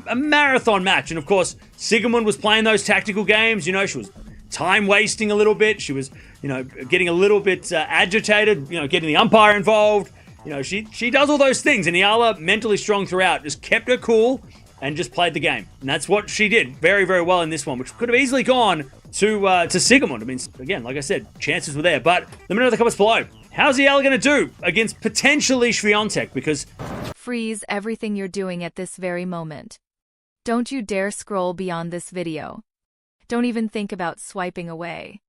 A marathon match. And of course, Sigemund was playing those tactical games. You know, she was time wasting a little bit. She was, getting a little bit agitated, getting the umpire involved. She does all those things. And Eala, mentally strong throughout, just kept her cool and just played the game. And that's what she did very, very well in this one, which could have easily gone to Sigemund. I mean, again, like I said, chances were there. But let me know in the comments below. How's Eala going to do against potentially Swiatek? Because freeze everything you're doing at this very moment. Don't you dare scroll beyond this video. Don't even think about swiping away.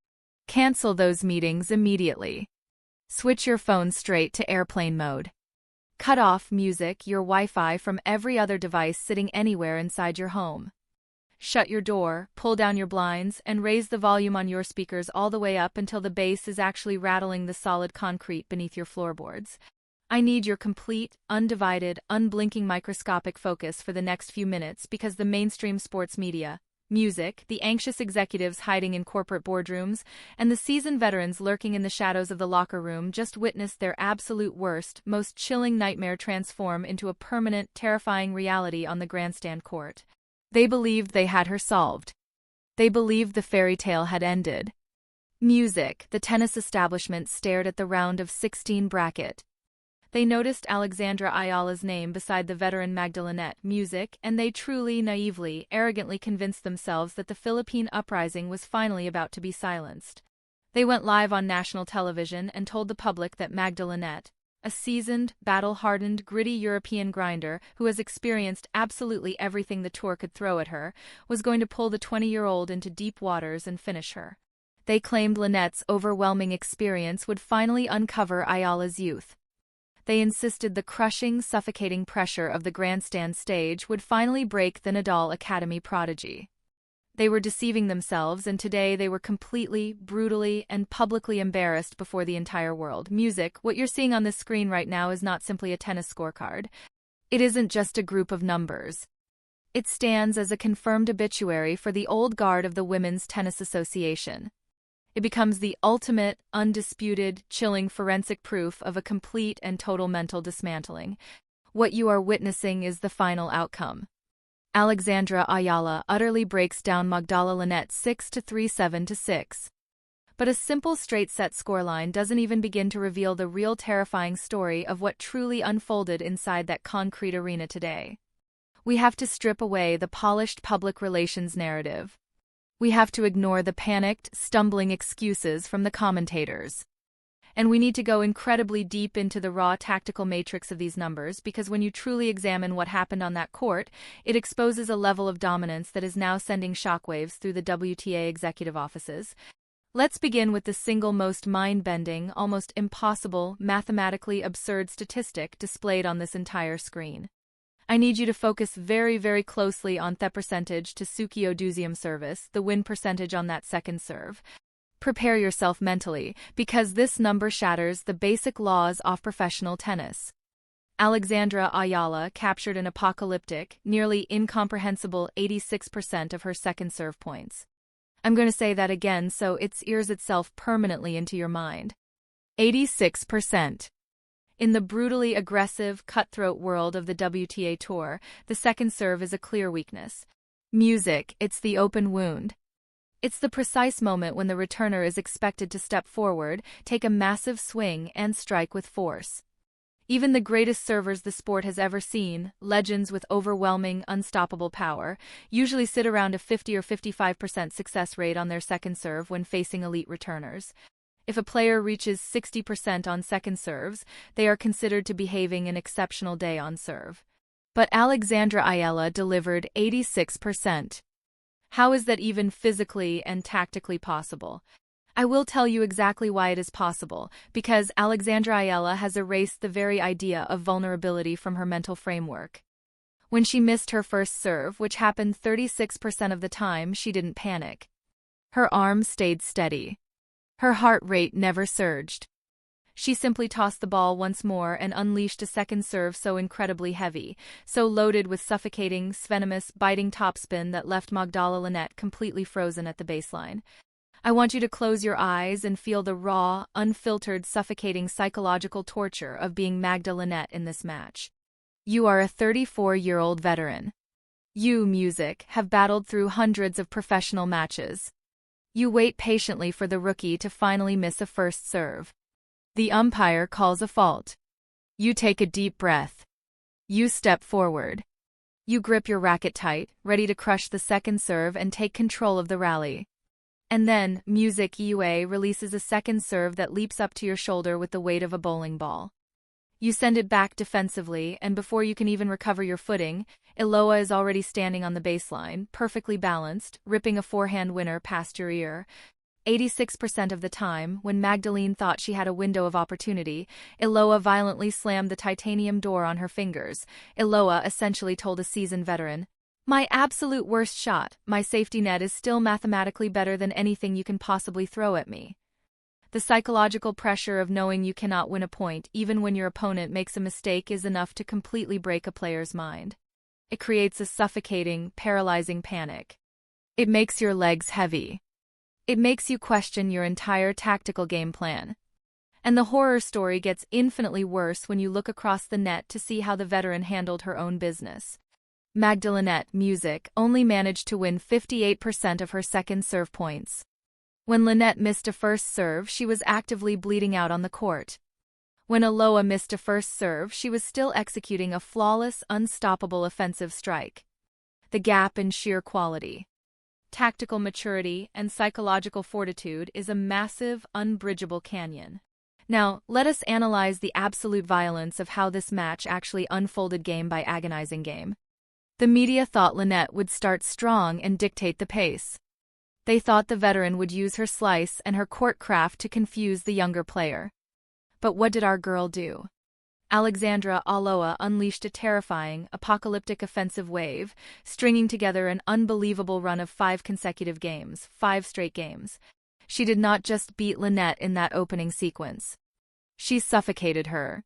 Cancel those meetings immediately. Switch your phone straight to airplane mode. Cut off music, your Wi-Fi from every other device sitting anywhere inside your home. Shut your door, pull down your blinds, and raise the volume on your speakers all the way up until the bass is actually rattling the solid concrete beneath your floorboards. I need your complete, undivided, unblinking microscopic focus for the next few minutes because the mainstream sports media, music, the anxious executives hiding in corporate boardrooms, and the seasoned veterans lurking in the shadows of the locker room just witnessed their absolute worst, most chilling nightmare transform into a permanent, terrifying reality on the grandstand court. They believed they had her solved. They believed the fairy tale had ended. Music, the tennis establishment stared at the round of 16 bracket. They noticed Alexandra Eala's name beside the veteran Magda Linette, music, and they truly, naively, arrogantly convinced themselves that the Philippine uprising was finally about to be silenced. They went live on national television and told the public that Magda Linette, a seasoned, battle-hardened, gritty European grinder who has experienced absolutely everything the tour could throw at her, was going to pull the 20-year-old into deep waters and finish her. They claimed Linette's overwhelming experience would finally uncover Eala's youth. They insisted the crushing, suffocating pressure of the grandstand stage would finally break the Nadal Academy prodigy. They were deceiving themselves, and today they were completely, brutally, and publicly embarrassed before the entire world. Music, what you're seeing on this screen right now is not simply a tennis scorecard. It isn't just a group of numbers. It stands as a confirmed obituary for the old guard of the Women's Tennis Association. It becomes the ultimate, undisputed, chilling forensic proof of a complete and total mental dismantling. What you are witnessing is the final outcome. Alexandra Eala utterly breaks down Magda Linette 6-3, 7-6. But a simple straight-set scoreline doesn't even begin to reveal the real terrifying story of what truly unfolded inside that concrete arena today. We have to strip away the polished public relations narrative. We have to ignore the panicked, stumbling excuses from the commentators. And we need to go incredibly deep into the raw tactical matrix of these numbers, because when you truly examine what happened on that court, it exposes a level of dominance that is now sending shockwaves through the WTA executive offices. Let's begin with the single most mind-bending, almost impossible, mathematically absurd statistic displayed on this entire screen. I need you to focus very, very closely on the percentage to Suki Oduzium service, the win percentage on that second serve. Prepare yourself mentally, because this number shatters the basic laws of professional tennis. Alexandra Eala captured an apocalyptic, nearly incomprehensible 86% of her second serve points. I'm going to say that again so it sears itself permanently into your mind. 86%. In the brutally aggressive, cutthroat world of the WTA Tour, the second serve is a clear weakness. Music, it's the open wound. It's the precise moment when the returner is expected to step forward, take a massive swing, and strike with force. Even the greatest servers the sport has ever seen, legends with overwhelming, unstoppable power, usually sit around a 50 or 55% success rate on their second serve when facing elite returners. If a player reaches 60% on second serves, they are considered to be having an exceptional day on serve. But Alexandra Eala delivered 86%. How is that even physically and tactically possible? I will tell you exactly why it is possible, because Alexandra Eala has erased the very idea of vulnerability from her mental framework. When she missed her first serve, which happened 36% of the time, she didn't panic. Her arm stayed steady. Her heart rate never surged. She simply tossed the ball once more and unleashed a second serve so incredibly heavy, so loaded with suffocating, venomous, biting topspin that left Magda Linette completely frozen at the baseline. I want you to close your eyes and feel the raw, unfiltered, suffocating psychological torture of being Magda Linette in this match. You are a 34-year-old veteran. You, Music, have battled through hundreds of professional matches. You wait patiently for the rookie to finally miss a first serve. The umpire calls a fault. You take a deep breath. You step forward. You grip your racket tight, ready to crush the second serve and take control of the rally. And then, Music UA releases a second serve that leaps up to your shoulder with the weight of a bowling ball. You send it back defensively, and before you can even recover your footing, Eala is already standing on the baseline, perfectly balanced, ripping a forehand winner past your ear. 86% of the time, when Magdalene thought she had a window of opportunity, Eala violently slammed the titanium door on her fingers. Eala essentially told a seasoned veteran, "My absolute worst shot, my safety net is still mathematically better than anything you can possibly throw at me." The psychological pressure of knowing you cannot win a point even when your opponent makes a mistake is enough to completely break a player's mind. It creates a suffocating, paralyzing panic. It makes your legs heavy. It makes you question your entire tactical game plan. And the horror story gets infinitely worse when you look across the net to see how the veteran handled her own business. Magda Linette, Music, only managed to win 58% of her second serve points. When Linette missed a first serve, she was actively bleeding out on the court. When Eala missed a first serve, she was still executing a flawless, unstoppable offensive strike. The gap in sheer quality, tactical maturity, and psychological fortitude is a massive, unbridgeable canyon. Now, let us analyze the absolute violence of how this match actually unfolded game by agonizing game. The media thought Linette would start strong and dictate the pace. They thought the veteran would use her slice and her court craft to confuse the younger player. But what did our girl do? Alex Eala unleashed a terrifying, apocalyptic offensive wave, stringing together an unbelievable run of 5 consecutive games, 5 straight games. She did not just beat Linette in that opening sequence. She suffocated her.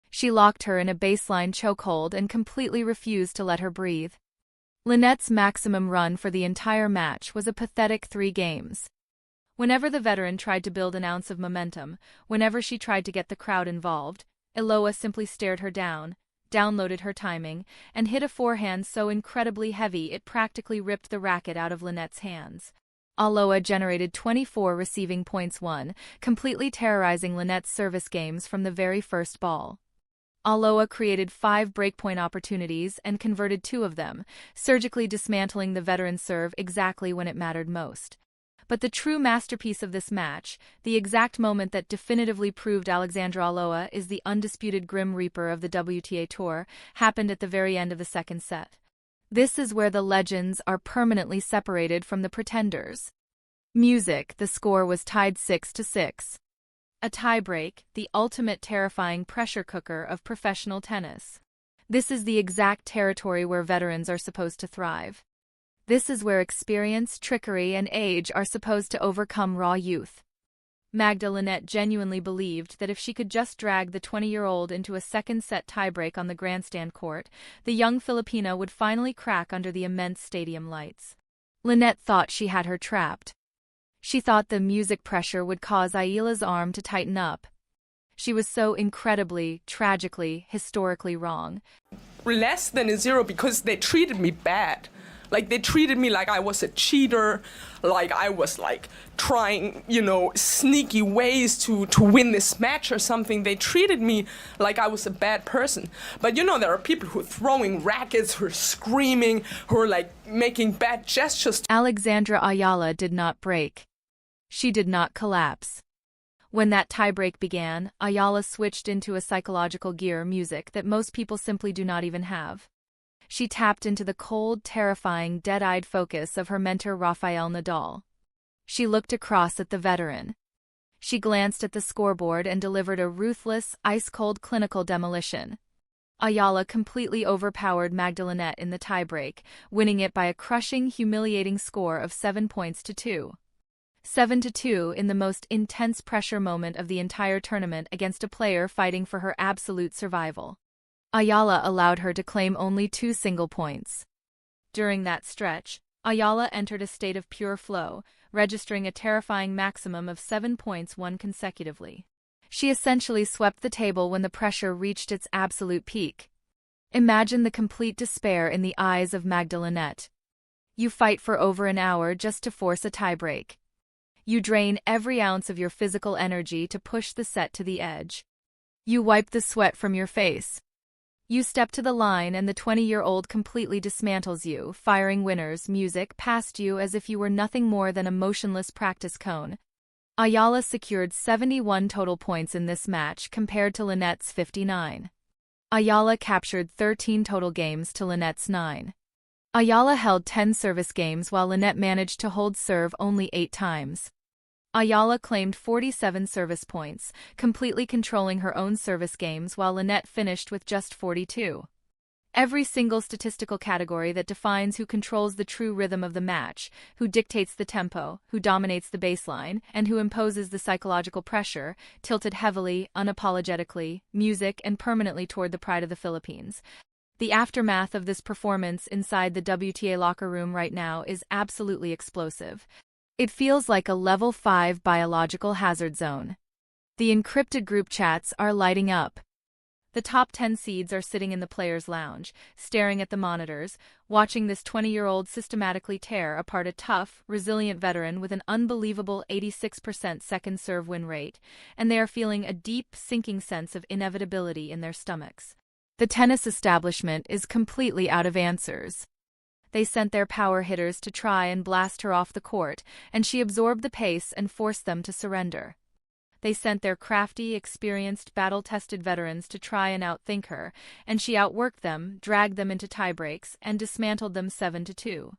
She locked her in a baseline chokehold and completely refused to let her breathe. Linette's maximum run for the entire match was a pathetic 3 games. Whenever the veteran tried to build an ounce of momentum, whenever she tried to get the crowd involved, Eala simply stared her down, downloaded her timing, and hit a forehand so incredibly heavy it practically ripped the racket out of Linette's hands. Eala generated 24 receiving points won, completely terrorizing Linette's service games from the very first ball. Eala created 5 breakpoint opportunities and converted 2 of them, surgically dismantling the veteran's serve exactly when it mattered most. But the true masterpiece of this match, the exact moment that definitively proved Alex Eala is the undisputed Grim Reaper of the WTA Tour, happened at the very end of the second set. This is where the legends are permanently separated from the pretenders. Music, the score was tied 6-6. A tiebreak, the ultimate terrifying pressure cooker of professional tennis. This is the exact territory where veterans are supposed to thrive. This is where experience, trickery, and age are supposed to overcome raw youth. Magda Linette genuinely believed that if she could just drag the 20-year-old into a second-set tiebreak on the grandstand court, the young Filipina would finally crack under the immense stadium lights. Linette thought she had her trapped. She thought the music pressure would cause Eala's arm to tighten up. She was so incredibly, tragically, historically wrong. Less than a 0 because they treated me bad. Like, they treated me like I was a cheater, like I was, like, trying, sneaky ways to win this match or something. They treated me like I was a bad person. But, there are people who are throwing rackets, who are screaming, who are, like, making bad gestures. Alex Eala did not break. She did not collapse. When that tiebreak began, Eala switched into a psychological gear, music, that most people simply do not even have. She tapped into the cold, terrifying, dead-eyed focus of her mentor Rafael Nadal. She looked across at the veteran. She glanced at the scoreboard and delivered a ruthless, ice-cold clinical demolition. Eala completely overpowered Magda Linette in the tiebreak, winning it by a crushing, humiliating score of 7-2. 7-2 in the most intense pressure moment of the entire tournament against a player fighting for her absolute survival. Eala allowed her to claim only 2 single points. During that stretch, Eala entered a state of pure flow, registering a terrifying maximum of 7 points won consecutively. She essentially swept the table when the pressure reached its absolute peak. Imagine the complete despair in the eyes of Magda Linette. You fight for over an hour just to force a tiebreak. You drain every ounce of your physical energy to push the set to the edge. You wipe the sweat from your face. You step to the line and the 20-year-old completely dismantles you, firing winners' music past you as if you were nothing more than a motionless practice cone. Eala secured 71 total points in this match compared to Linette's 59. Eala captured 13 total games to Linette's 9. Eala held 10 service games while Linette managed to hold serve only 8 times. Eala claimed 47 service points, completely controlling her own service games while Linette finished with just 42. Every single statistical category that defines who controls the true rhythm of the match, who dictates the tempo, who dominates the baseline, and who imposes the psychological pressure, tilted heavily, unapologetically, music and permanently toward the pride of the Philippines. The aftermath of this performance inside the WTA locker room right now is absolutely explosive. It feels like a level 5 biological hazard zone. The encrypted group chats are lighting up. The top 10 seeds are sitting in the players' lounge, staring at the monitors, watching this 20-year-old systematically tear apart a tough, resilient veteran with an unbelievable 86% second serve win rate, and they are feeling a deep, sinking sense of inevitability in their stomachs. The tennis establishment is completely out of answers. They sent their power hitters to try and blast her off the court, and she absorbed the pace and forced them to surrender. They sent their crafty, experienced, battle-tested veterans to try and outthink her, and she outworked them, dragged them into tiebreaks, and dismantled them 7-2.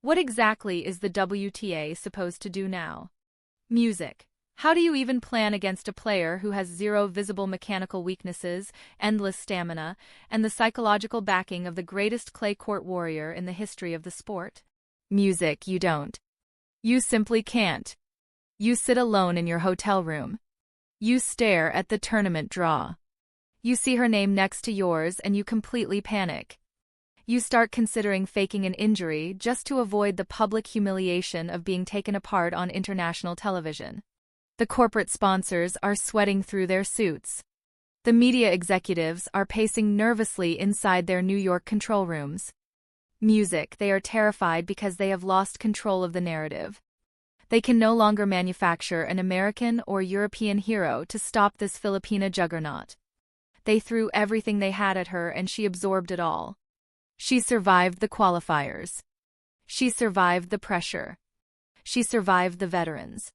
What exactly is the WTA supposed to do now? Music. How do you even plan against a player who has zero visible mechanical weaknesses, endless stamina, and the psychological backing of the greatest clay court warrior in the history of the sport? Music, you don't. You simply can't. You sit alone in your hotel room. You stare at the tournament draw. You see her name next to yours and you completely panic. You start considering faking an injury just to avoid the public humiliation of being taken apart on international television. The corporate sponsors are sweating through their suits. The media executives are pacing nervously inside their New York control rooms. Music, they are terrified because they have lost control of the narrative. They can no longer manufacture an American or European hero to stop this Filipina juggernaut. They threw everything they had at her and she absorbed it all. She survived the qualifiers. She survived the pressure. She survived the veterans.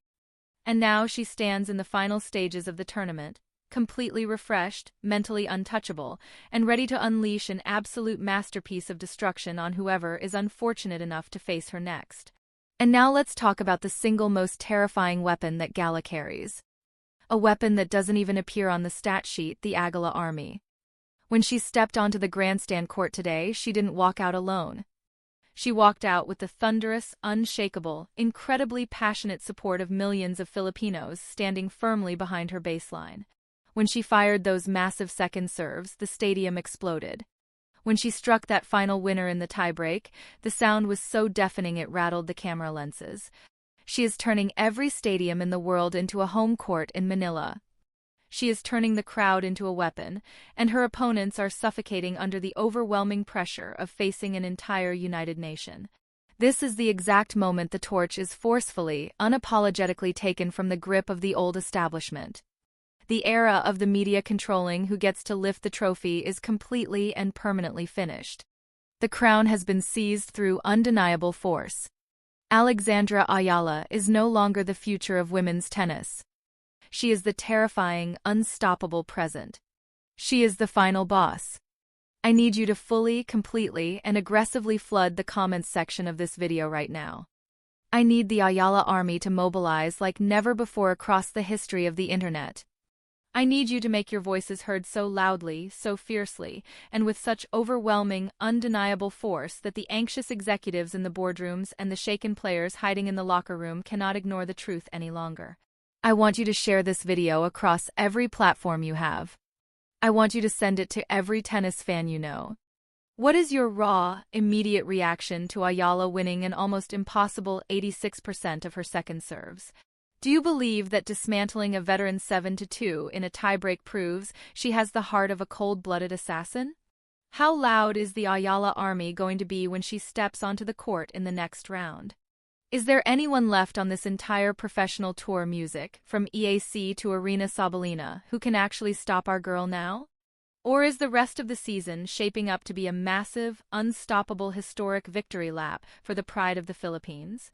And now she stands in the final stages of the tournament, completely refreshed, mentally untouchable, and ready to unleash an absolute masterpiece of destruction on whoever is unfortunate enough to face her next. And now let's talk about the single most terrifying weapon that Gala carries. A weapon that doesn't even appear on the stat sheet, the Eala army. When she stepped onto the grandstand court today, she didn't walk out alone. She walked out with the thunderous, unshakable, incredibly passionate support of millions of Filipinos standing firmly behind her baseline. When she fired those massive second serves, the stadium exploded. When she struck that final winner in the tiebreak, the sound was so deafening it rattled the camera lenses. She is turning every stadium in the world into a home court in Manila. She is turning the crowd into a weapon, and her opponents are suffocating under the overwhelming pressure of facing an entire united nation. This is the exact moment the torch is forcefully, unapologetically taken from the grip of the old establishment. The era of the media controlling who gets to lift the trophy is completely and permanently finished. The crown has been seized through undeniable force. Alexandra Eala is no longer the future of women's tennis. She is the terrifying, unstoppable present. She is the final boss. I need you to fully, completely, and aggressively flood the comments section of this video right now. I need the Eala army to mobilize like never before across the history of the internet. I need you to make your voices heard so loudly, so fiercely, and with such overwhelming, undeniable force that the anxious executives in the boardrooms and the shaken players hiding in the locker room cannot ignore the truth any longer. I want you to share this video across every platform you have. I want you to send it to every tennis fan you know. What is your raw, immediate reaction to Eala winning an almost impossible 86% of her second serves? Do you believe that dismantling a veteran 7-2 in a tiebreak proves she has the heart of a cold-blooded assassin? How loud is the Eala army going to be when she steps onto the court in the next round? Is there anyone left on this entire professional tour music, from EAC to Arena Sabalina, who can actually stop our girl now? Or is the rest of the season shaping up to be a massive, unstoppable historic victory lap for the pride of the Philippines?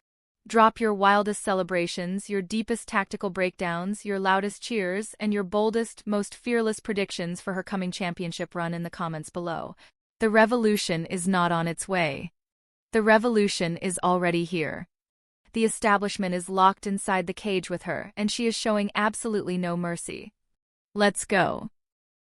Drop your wildest celebrations, your deepest tactical breakdowns, your loudest cheers, and your boldest, most fearless predictions for her coming championship run in the comments below. The revolution is not on its way. The revolution is already here. The establishment is locked inside the cage with her, and she is showing absolutely no mercy. Let's go.